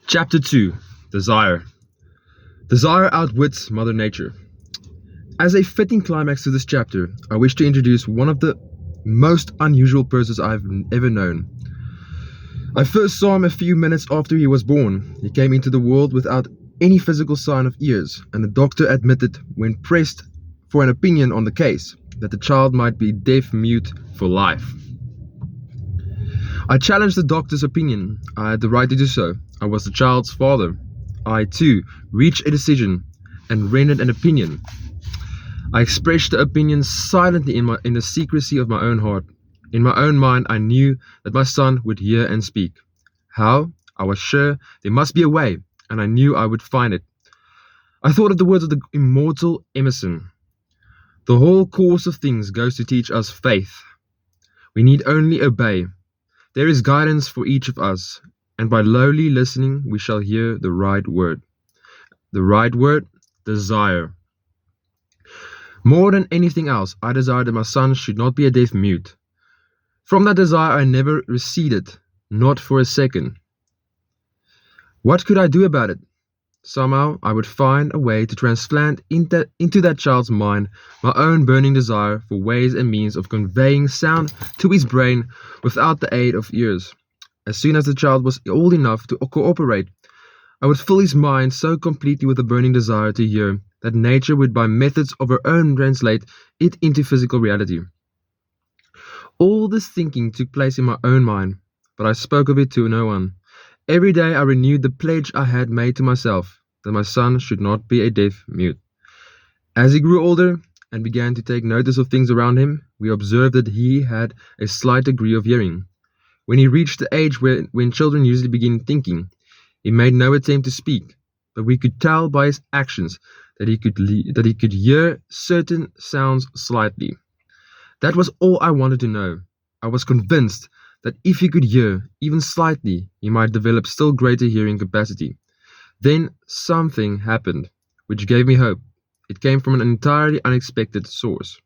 Chapter 2. Desire. Desire outwits Mother Nature. As a fitting climax to this chapter, I wish to introduce one of the most unusual persons I've ever known. I first saw him a few minutes after he was born. He came into the world without any physical sign of ears, and the doctor admitted, when pressed for an opinion on the case, that the child might be deaf-mute for life. I challenged the doctor's opinion. I had the right to do so. I was the child's father. I, too, reached a decision and rendered an opinion. I expressed the opinion silently in the secrecy of my own heart. In my own mind, I knew that my son would hear and speak. How? I was sure there must be a way, and I knew I would find it. I thought of the words of the immortal Emerson. The whole course of things goes to teach us faith. We need only obey. There is guidance for each of us, and by lowly listening we shall hear the right word. The right word? Desire. More than anything else, I desired that my son should not be a deaf mute. From that desire I never receded, not for a second. What could I do about it? Somehow I would find a way to transplant into that child's mind my own burning desire for ways and means of conveying sound to his brain without the aid of ears. As soon as the child was old enough to cooperate, I would fill his mind so completely with a burning desire to hear that nature would by methods of her own translate it into physical reality. All this thinking took place in my own mind, but I spoke of it to no one. Every day I renewed the pledge I had made to myself, that my son should not be a deaf mute. As he grew older and began to take notice of things around him, we observed that he had a slight degree of hearing. When he reached the age when children usually begin thinking, he made no attempt to speak, but we could tell by his actions that he could hear certain sounds slightly. That was all I wanted to know. I was convinced that if he could hear, even slightly, he might develop still greater hearing capacity. Then something happened, which gave me hope. It came from an entirely unexpected source.